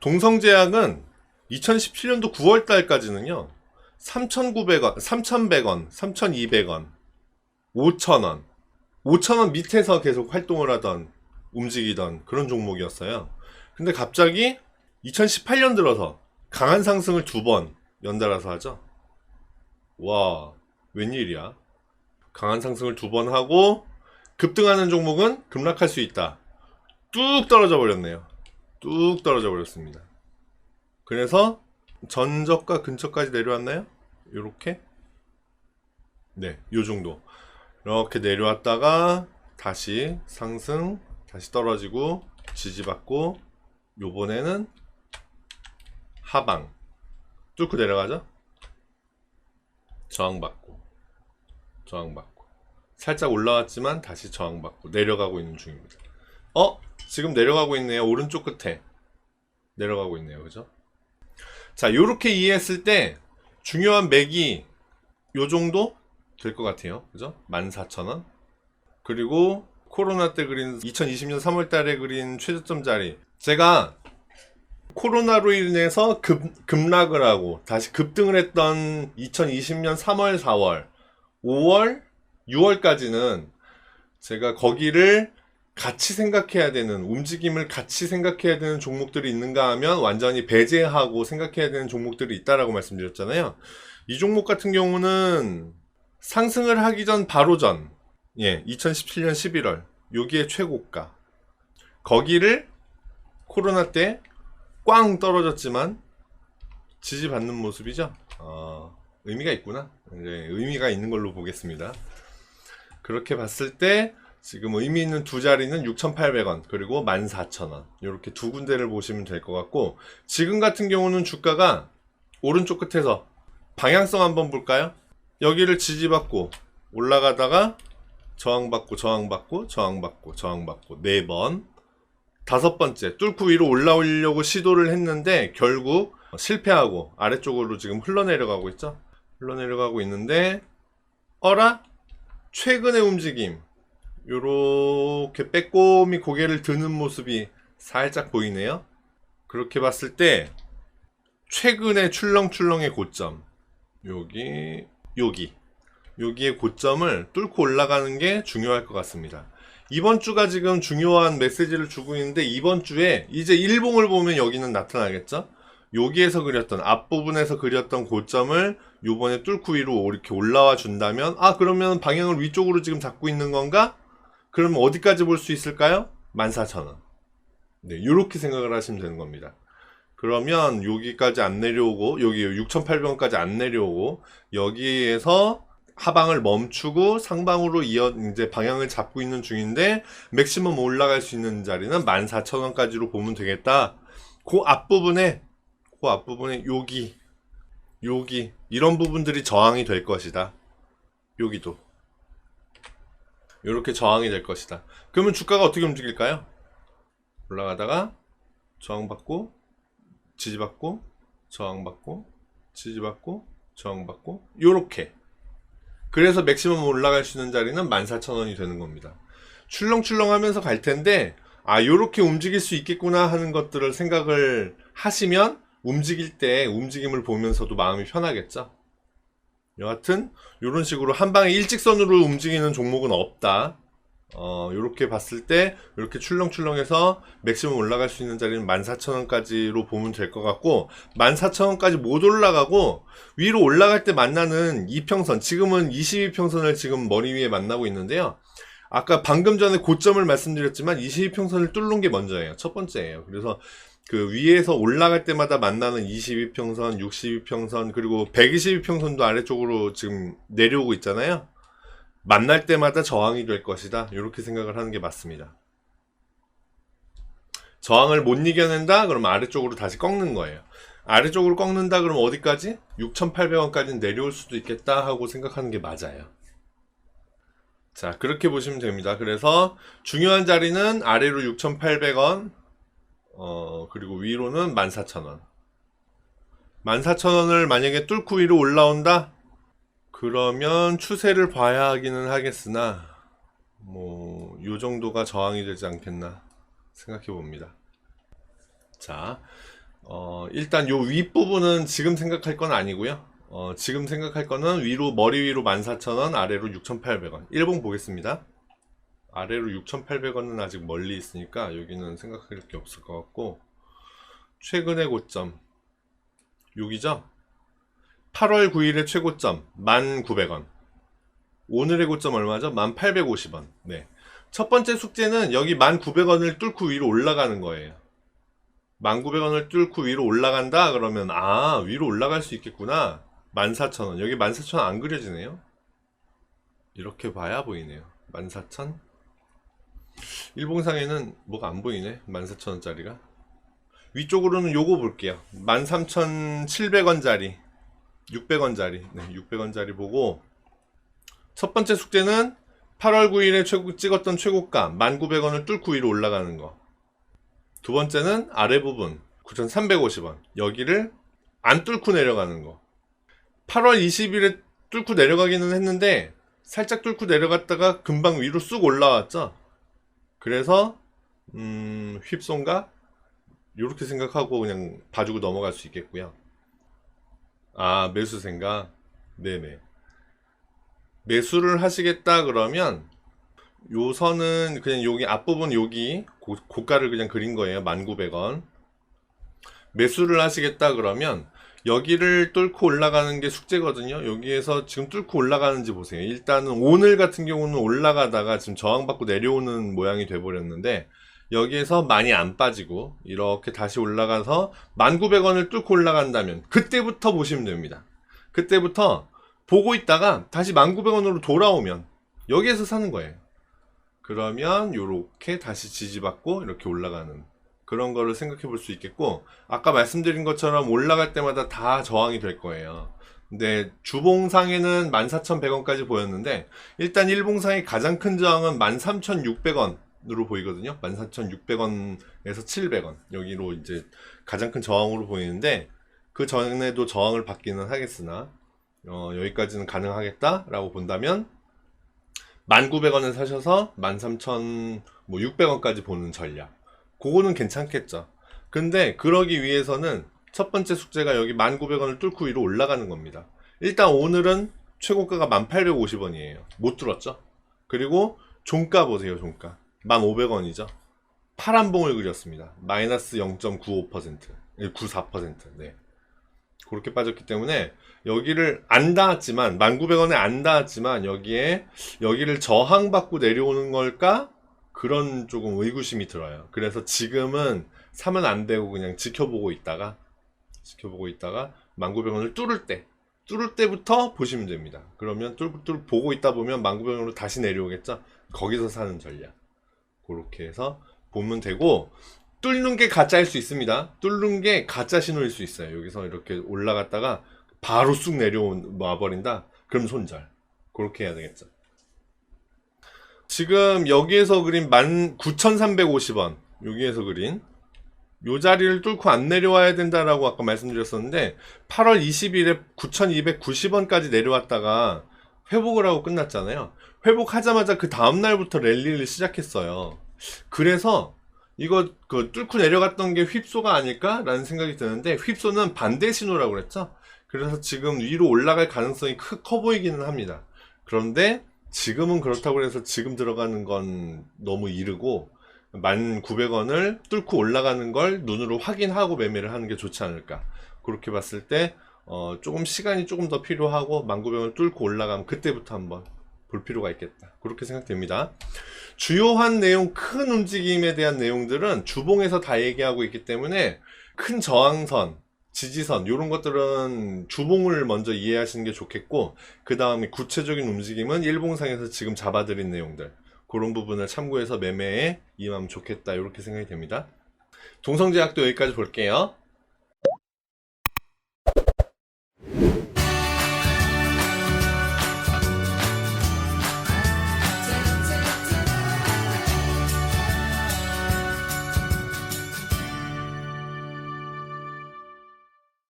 동성제약은 2017년도 9월 달까지는요. 3,900원, 3,100원, 3,200원, 5,000원, 5,000원 밑에서 계속 활동을 하던, 움직이던 그런 종목이었어요. 근데 갑자기 2018년 들어서 강한 상승을 2번 연달아서 하죠. 와, 웬일이야. 강한 상승을 2번 하고 급등하는 종목은 급락할 수 있다. 뚝 떨어져 버렸네요. 뚝 떨어져 버렸습니다. 그래서 전저가 근처까지 내려왔나요? 요렇게? 네, 요 정도. 이렇게 내려왔다가 다시 상승, 다시 떨어지고 지지받고 요번에는 하방 뚫고 내려가죠. 저항받고 저항받고 살짝 올라왔지만 다시 저항받고 내려가고 있는 중입니다. 지금 내려가고 있네요. 오른쪽 끝에 내려가고 있네요. 그죠? 자, 요렇게 이해했을 때 중요한 맥이 요 정도 될 것 같아요. 그죠? 14,000원. 그리고 코로나 때 그린 2020년 3월 달에 그린 최저점 자리. 제가 코로나로 인해서 급락을 하고 다시 급등을 했던 2020년 3월, 4월, 5월, 6월까지는 제가 거기를 같이 생각해야 되는, 움직임을 같이 생각해야 되는 종목들이 있는가 하면 완전히 배제하고 생각해야 되는 종목들이 있다라고 말씀드렸잖아요. 이 종목 같은 경우는 상승을 하기 전 바로 전, 2017년 11월 여기에 최고가, 거기를 코로나 때 꽝 떨어졌지만 지지받는 모습이죠. 의미가 있구나. 의미가 있는 걸로 보겠습니다. 그렇게 봤을 때 지금 의미 있는 두 자리는 6,800원 그리고 14,000원 이렇게 두 군데를 보시면 될 것 같고, 지금 같은 경우는 주가가 오른쪽 끝에서 방향성 한번 볼까요? 여기를 지지받고 올라가다가 저항받고 저항받고 저항받고 저항받고 4번, 5번째 뚫고 위로 올라오려고 시도를 했는데 결국 실패하고 아래쪽으로 지금 흘러내려가고 있죠. 흘러내려가고 있는데 어라? 최근의 움직임 요렇게 빼꼼히 고개를 드는 모습이 살짝 보이네요. 그렇게 봤을 때 최근의 출렁출렁의 고점 여기의 고점을 뚫고 올라가는 게 중요할 것 같습니다. 이번 주가 지금 중요한 메시지를 주고 있는데 이번 주에 이제 일봉을 보면 여기는 나타나겠죠. 여기에서 그렸던 앞부분에서 그렸던 고점을 요번에 뚫고 위로 이렇게 올라와 준다면 그러면 방향을 위쪽으로 지금 잡고 있는 건가? 그러면 어디까지 볼 수 있을까요? 14,000원. 네, 요렇게 생각을 하시면 되는 겁니다. 그러면 여기까지 안 내려오고 여기 6,800원까지 안 내려오고 여기에서 하방을 멈추고 상방으로 이제 방향을 잡고 있는 중인데 맥시멈 올라갈 수 있는 자리는 14,000원까지로 보면 되겠다. 그 앞부분에 여기 이런 부분들이 저항이 될 것이다. 여기도 이렇게 저항이 될 것이다. 그러면 주가가 어떻게 움직일까요? 올라가다가 저항받고 지지받고 저항받고 지지받고 저항받고 요렇게. 그래서 맥시멈 올라갈 수 있는 자리는 14,000원이 되는 겁니다. 출렁출렁 하면서 갈 텐데 요렇게 움직일 수 있겠구나 하는 것들을 생각을 하시면 움직일 때 움직임을 보면서도 마음이 편하겠죠. 여하튼 요런 식으로 한 방에 일직선으로 움직이는 종목은 없다. 요렇게 봤을 때 이렇게 출렁출렁해서 맥시멈 올라갈 수 있는 자리는 14,000원까지로 보면 될 것 같고, 14,000원까지 못 올라가고 위로 올라갈 때 만나는 이평선, 지금은 22평선을 지금 머리 위에 만나고 있는데요. 아까 방금 전에 고점을 말씀드렸지만 22평선을 뚫는 게 먼저예요. 첫 번째예요. 그래서 그 위에서 올라갈 때마다 만나는 22평선, 62평선 그리고 122평선도 아래쪽으로 지금 내려오고 있잖아요. 만날 때마다 저항이 될 것이다. 이렇게 생각을 하는 게 맞습니다. 저항을 못 이겨낸다? 그러면 아래쪽으로 다시 꺾는 거예요. 아래쪽으로 꺾는다? 그러면 어디까지? 6,800원까지는 내려올 수도 있겠다 하고 생각하는 게 맞아요. 자, 그렇게 보시면 됩니다. 그래서 중요한 자리는 아래로 6,800원, 그리고 위로는 14,000원. 14,000원을 만약에 뚫고 위로 올라온다? 그러면 추세를 봐야 하기는 하겠으나 요 정도가 저항이 되지 않겠나 생각해 봅니다. 자, 일단 요 윗부분은 지금 생각할 건 아니고요. 지금 생각할 거는 위로, 머리 위로 14,000원, 아래로 6,800원. 일봉 보겠습니다. 아래로 6,800원은 아직 멀리 있으니까 여기는 생각할 게 없을 것 같고, 최근의 고점 여기죠. 8월 9일의 최고점 1,900원. 오늘의 고점 얼마죠? 1,850원. 네. 첫 번째 숙제는 여기 1,900원을 뚫고 위로 올라가는 거예요. 1,900원을 뚫고 위로 올라간다 그러면 위로 올라갈 수 있겠구나. 14,000원. 여기 14,000원 안 그려지네요. 이렇게 봐야 보이네요. 14,000. 일봉상에는 뭐가 안 보이네. 14,000원짜리가. 위쪽으로는 요거 볼게요. 13,700원짜리, 600원짜리. 네, 600원짜리 보고, 첫 번째 숙제는 8월 9일에 찍었던 최고가 1,900원을 뚫고 위로 올라가는 거. 두 번째는 아래 부분 9,350원. 여기를 안 뚫고 내려가는 거. 8월 20일에 뚫고 내려가기는 했는데 살짝 뚫고 내려갔다가 금방 위로 쑥 올라왔죠. 그래서 휩손가? 이렇게 생각하고 그냥 봐주고 넘어갈 수 있겠고요. 매수 생각. 네네. 매수를 하시겠다 그러면 요 선은 그냥 여기 앞부분 여기 고가를 그냥 그린 거예요. 1,900원. 매수를 하시겠다 그러면 여기를 뚫고 올라가는 게 숙제거든요. 여기에서 지금 뚫고 올라가는지 보세요. 일단은 오늘 같은 경우는 올라가다가 지금 저항받고 내려오는 모양이 돼버렸는데, 여기에서 많이 안 빠지고 이렇게 다시 올라가서 1,900원을 뚫고 올라간다면 그때부터 보시면 됩니다. 그때부터 보고 있다가 다시 1,900원으로 돌아오면 여기에서 사는 거예요. 그러면 요렇게 다시 지지받고 이렇게 올라가는 그런 거를 생각해 볼 수 있겠고, 아까 말씀드린 것처럼 올라갈 때마다 다 저항이 될 거예요. 근데 주봉상에는 14,100원까지 보였는데, 일단 일봉상의 가장 큰 저항은 13,600원으로 보이거든요. 14,600원에서 700원 여기로 이제 가장 큰 저항으로 보이는데, 그 전에도 저항을 받기는 하겠으나 여기까지는 가능하겠다라고 본다면 1,900원을 사셔서 13,600원까지 보는 전략, 그거는 괜찮겠죠. 근데 그러기 위해서는 첫 번째 숙제가 여기 1,900원을 뚫고 위로 올라가는 겁니다. 일단 오늘은 최고가가 1,850원이에요. 못 뚫었죠. 그리고 종가 보세요. 종가 1,500원이죠. 파란봉을 그렸습니다. 마이너스 0.95%, 94%. 네. 그렇게 빠졌기 때문에 여기를 안 닿았지만, 1,900원에 안 닿았지만 여기를 저항받고 내려오는 걸까? 그런 조금 의구심이 들어요. 그래서 지금은 사면 안 되고 그냥 지켜보고 있다가 1,900원을 뚫을 때부터 보시면 됩니다. 그러면 보고 있다 보면 1,900원으로 다시 내려오겠죠. 거기서 사는 전략, 그렇게 해서 보면 되고, 뚫는 게 가짜일 수 있습니다. 뚫는 게 가짜 신호일 수 있어요. 여기서 이렇게 올라갔다가 바로 쑥 내려와 버린다. 그럼 손절. 그렇게 해야 되겠죠. 지금 여기에서 그린 19,350원, 여기에서 그린 요 자리를 뚫고 안 내려와야 된다라고 아까 말씀드렸었는데, 8월 20일에 9,290원까지 내려왔다가 회복을 하고 끝났잖아요. 회복하자마자 그 다음날부터 랠리를 시작했어요. 그래서 이거 뚫고 내려갔던 게 휩소가 아닐까라는 생각이 드는데, 휩소는 반대 신호라고 그랬죠. 그래서 지금 위로 올라갈 가능성이 커 보이기는 합니다. 그런데 지금은 그렇다고 해서 지금 들어가는 건 너무 이르고, 1,900원을 뚫고 올라가는 걸 눈으로 확인하고 매매를 하는 게 좋지 않을까. 그렇게 봤을 때 조금 시간이 조금 더 필요하고 1,900원을 뚫고 올라가면 그때부터 한번 볼 필요가 있겠다. 그렇게 생각됩니다. 주요한 내용, 큰 움직임에 대한 내용들은 주봉에서 다 얘기하고 있기 때문에, 큰 저항선, 지지선 이런 것들은 주봉을 먼저 이해하시는 게 좋겠고, 그 다음에 구체적인 움직임은 일봉상에서 지금 잡아드린 내용들, 그런 부분을 참고해서 매매에 임하면 좋겠다, 이렇게 생각이 됩니다. 동성제약도 여기까지 볼게요.